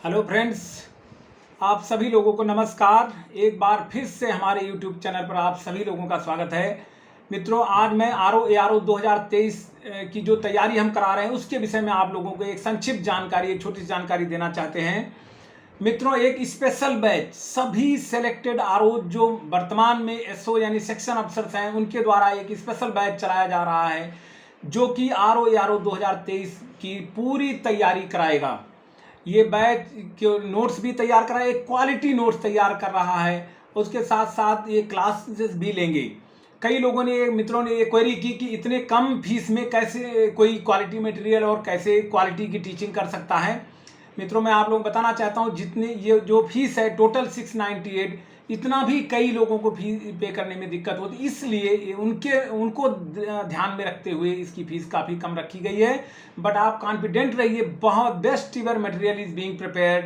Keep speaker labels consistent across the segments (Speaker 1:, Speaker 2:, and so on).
Speaker 1: Hello friends, आप सभी लोगों को नमस्कार। एक बार फिर से हमारे यूट्यूब चैनल पर आप सभी लोगों का स्वागत है। मित्रों, आज मैं ARO 2023 की जो तैयारी हम करा रहे हैं उसके विषय में आप लोगों को एक संक्षिप्त जानकारी, एक छोटी सी जानकारी देना चाहते हैं। मित्रों, एक स्पेशल बैच सभी सेलेक्टेड आरओ जो वर्तमान में एसओ यानी सेक्शन अफसर्स हैं उनके द्वारा एक स्पेशल बैच चलाया जा रहा है जो कि ARO 2023 की पूरी तैयारी कराएगा। ये बैच के नोट्स भी तैयार करा, एक क्वालिटी नोट्स तैयार कर रहा है। उसके साथ साथ ये क्लासेस भी लेंगे। कई लोगों ने, मित्रों ने ये क्वेरी की कि इतने कम फीस में कैसे कोई क्वालिटी मटेरियल और कैसे क्वालिटी की टीचिंग कर सकता है। मित्रों, मैं आप लोगों को बताना चाहता हूँ जितने ये जो फीस है टोटल 698, इतना भी कई लोगों को फीस पे करने में दिक्कत होती, इसलिए उनको ध्यान में रखते हुए इसकी फीस काफ़ी कम रखी गई है। बट आप कॉन्फिडेंट रहिए, बहुत best इवर material is being prepared,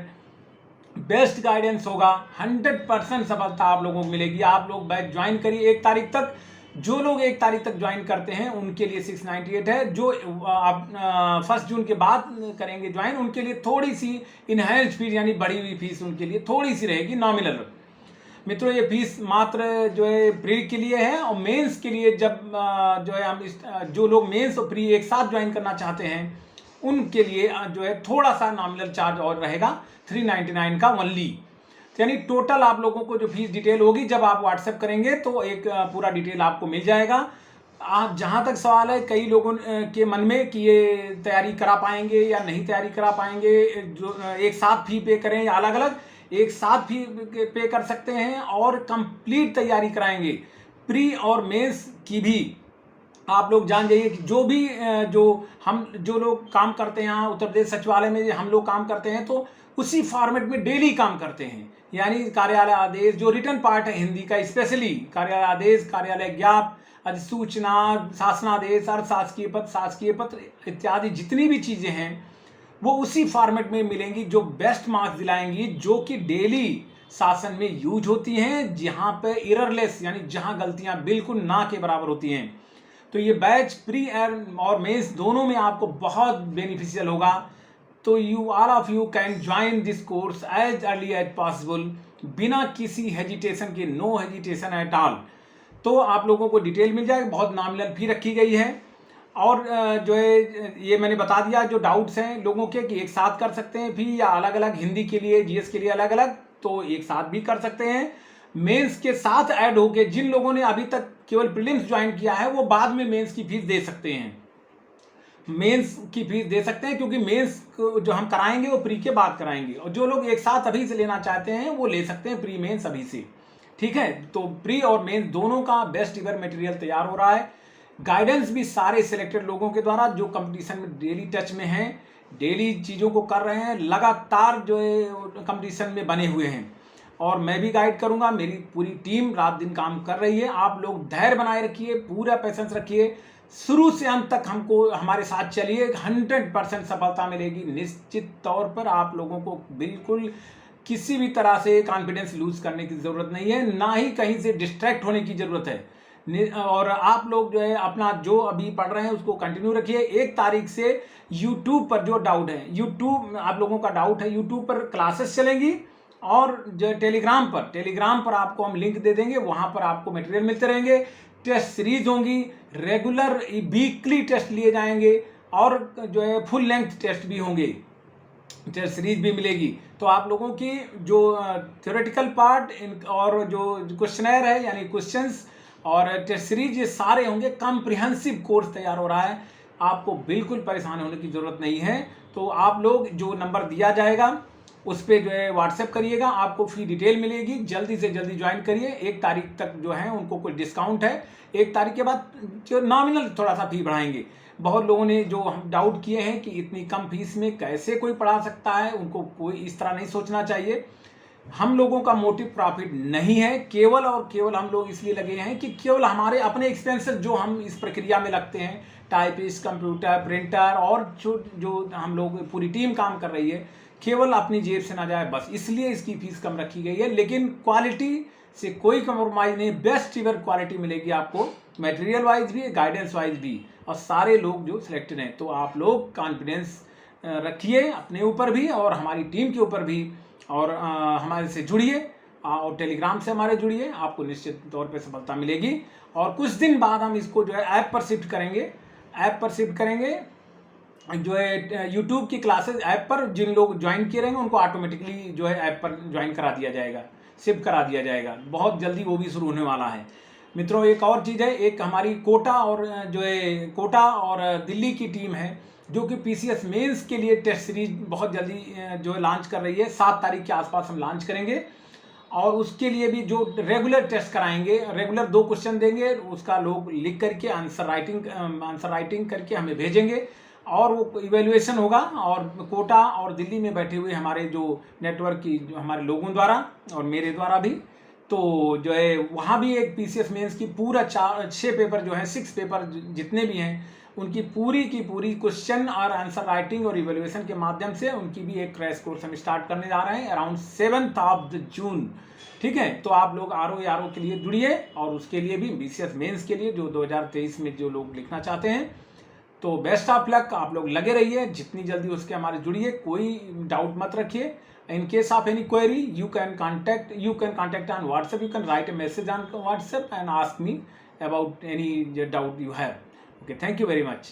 Speaker 1: best guidance होगा, 100% सफलता आप लोगों को मिलेगी। आप लोग बैच ज्वाइन करिए 1 तारीख तक। जो लोग 1 तारीख तक ज्वाइन करते हैं उनके लिए 698 है। जो आप 1 जून के बाद करेंगे ज्वाइन, उनके लिए थोड़ी सी इनहेंस्ड फीस यानी बढ़ी हुई फीस उनके लिए थोड़ी सी रहेगी, नॉमिनल। मित्रों, ये फीस मात्र जो है प्री के लिए है, और मेंस के लिए जब जो है हम जो लोग मेंस और प्री एक साथ ज्वाइन करना चाहते हैं उनके लिए जो है थोड़ा सा नॉमिनल चार्ज और रहेगा, 399 का ओनली। यानी टोटल आप लोगों को जो फीस डिटेल होगी जब आप व्हाट्सएप करेंगे तो एक पूरा डिटेल आपको मिल जाएगा। आप जहाँ तक सवाल है कई लोगों के मन में कि ये तैयारी करा पाएंगे या नहीं तैयारी करा पाएंगे, जो एक साथ फी पे करें या अलग अलग, एक साथ फी पे कर सकते हैं और कंप्लीट तैयारी कराएंगे। प्री और मेंस की भी आप लोग जान जाइए कि जो लोग काम करते हैं यहाँ उत्तर प्रदेश सचिवालय में, हम लोग काम करते हैं तो उसी फॉर्मेट में डेली काम करते हैं। यानी कार्यालय आदेश जो रिटर्न पार्ट है हिंदी का, स्पेशली कार्यालय आदेश, कार्यालय ज्ञाप, अधिसूचना, शासनादेश, अर्ध शासकीय पत्र, शासकीय पत्र इत्यादि जितनी भी चीज़ें हैं वो उसी फॉर्मेट में मिलेंगी, जो बेस्ट मार्क्स दिलाएंगी, जो कि डेली शासन में यूज होती हैं, जहाँ पे एररलेस यानी जहाँ गलतियाँ बिल्कुल ना के बराबर होती हैं। तो ये बैच प्री और मेंस दोनों में आपको बहुत बेनिफिशियल होगा। तो all of you can join this course as early as possible, बिना किसी हेजिटेशन के, नो हेजिटेशन एट ऑल। तो आप लोगों को डिटेल मिल जाएगी, बहुत नॉमिनल फी रखी गई है। और जो है ये मैंने बता दिया, जो डाउट्स हैं लोगों के कि एक साथ कर सकते हैं फी या अलग अलग, हिंदी के लिए जीएस के लिए अलग अलग, तो एक साथ भी कर सकते हैं। मेंस के साथ ऐड होके जिन लोगों ने अभी तक केवल प्रीलिम्स ज्वाइन किया है वो बाद में मेंस की फीस दे सकते हैं, मेंस की फीस दे सकते हैं, क्योंकि मेंस जो हम कराएंगे वो प्री के बाद कराएंगे। और जो लोग एक साथ अभी से लेना चाहते हैं वो ले सकते हैं प्री मेंस अभी से। ठीक है, तो प्री और मेंस दोनों का बेस्ट इवर मटेरियल तैयार हो रहा है। गाइडेंस भी सारे सिलेक्टेड लोगों के द्वारा जो कंपटीशन में डेली टच में हैं, डेली चीज़ों को कर रहे हैं, लगातार जो है कंपटीशन में बने हुए हैं। और मैं भी गाइड करूंगा, मेरी पूरी टीम रात दिन काम कर रही है। आप लोग धैर्य बनाए रखिए, पूरा पेशेंस रखिए, शुरू से अंत तक हमको हमारे साथ चलिए, 100% सफलता मिलेगी निश्चित तौर पर। आप लोगों को बिल्कुल किसी भी तरह से कॉन्फिडेंस लूज करने की ज़रूरत नहीं है, ना ही कहीं से डिस्ट्रैक्ट होने की ज़रूरत है। और आप लोग जो है अपना जो अभी पढ़ रहे हैं उसको कंटिन्यू रखिए। 1 तारीख से यूट्यूब पर जो डाउट है, यूट्यूब आप लोगों का डाउट है, यूट्यूब पर क्लासेस चलेंगी, और जो टेलीग्राम पर आपको हम लिंक दे देंगे, वहाँ पर आपको मटेरियल मिलते रहेंगे। टेस्ट सीरीज होंगी, रेगुलर वीकली टेस्ट लिए जाएंगे, और जो है फुल लेंथ टेस्ट भी होंगे, टेस्ट सीरीज भी मिलेगी। तो आप लोगों की जो थ्योरेटिकल पार्ट और जो क्वेश्चनर है यानी क्वेश्चंस और टेस्ट सीरीज, ये सारे होंगे। कॉम्प्रिहेंसिव कोर्स तैयार हो रहा है, आपको बिल्कुल परेशान होने की ज़रूरत नहीं है। तो आप लोग जो नंबर दिया जाएगा उस पर जो है व्हाट्सएप करिएगा, आपको फी डिटेल मिलेगी। जल्दी से जल्दी ज्वाइन करिए। 1 तारीख तक जो है उनको कुछ डिस्काउंट है, 1 तारीख के बाद जो नॉमिनल थोड़ा सा फी बढ़ाएंगे। बहुत लोगों ने जो हम डाउट किए हैं कि इतनी कम फीस में कैसे कोई पढ़ा सकता है, उनको कोई इस तरह नहीं सोचना चाहिए। हम लोगों का मोटिव प्रॉफिट नहीं है, केवल और केवल हम लोग इसलिए लगे हैं कि केवल हमारे अपने एक्सपेंसेस जो हम इस प्रक्रिया में लगते हैं, टाइपिस्ट, कंप्यूटर, प्रिंटर, और जो हम लोग पूरी टीम काम कर रही है, केवल अपनी जेब से ना जाए, बस इसलिए इसकी फीस कम रखी गई है। लेकिन क्वालिटी से कोई कम्प्रोमाइज़ नहीं, बेस्ट इवर क्वालिटी मिलेगी आपको, मटेरियल वाइज भी, गाइडेंस वाइज भी, और सारे लोग जो सिलेक्टेड हैं। तो आप लोग कॉन्फिडेंस रखिए अपने ऊपर भी और हमारी टीम के ऊपर भी, और हमारे से जुड़िए और टेलीग्राम से हमारे जुड़िए, आपको निश्चित तौर पे सफलता मिलेगी। और कुछ दिन बाद हम इसको जो है ऐप पर शिफ्ट करेंगे, जो है यूट्यूब की क्लासेस ऐप पर जिन लोग ज्वाइन किए रहेंगे उनको ऑटोमेटिकली जो है ऐप पर ज्वाइन करा दिया जाएगा, शिफ्ट करा दिया जाएगा। बहुत जल्दी वो भी शुरू होने वाला है। मित्रों एक और चीज़ है, एक हमारी कोटा और दिल्ली की टीम है जो कि पीसीएस मेंस के लिए टेस्ट सीरीज बहुत जल्दी जो है लॉन्च कर रही है। 7 तारीख के आसपास हम लॉन्च करेंगे और उसके लिए भी जो रेगुलर टेस्ट कराएंगे, रेगुलर 2 क्वेश्चन देंगे, उसका लोग लिख करके आंसर राइटिंग करके हमें भेजेंगे और वो इवेल्युएशन होगा। और कोटा और दिल्ली में बैठे हुए हमारे जो नेटवर्क की जो हमारे लोगों द्वारा और मेरे द्वारा भी, तो जो है वहाँ भी एक पीसीएस मेंस की पूरा 6 पेपर जो है 6 पेपर जितने भी हैं उनकी पूरी की पूरी क्वेश्चन और आंसर राइटिंग और इवेल्युएशन के माध्यम से उनकी भी एक क्रैश कोर्स हम स्टार्ट करने जा रहे हैं अराउंड 7 जून। ठीक है, तो आप लोग आरओ के लिए जुड़िए और उसके लिए भी पीसीएस मेंस के लिए जो 2023 में जो लोग लिखना चाहते हैं, तो बेस्ट ऑफ लक। आप लोग लगे रहिए, जितनी जल्दी उसके हमारे जुड़िए, कोई डाउट मत रखिए। In case of any query, you can contact on WhatsApp. You can write a message on WhatsApp and ask me about any doubt you have. Okay, thank you very much.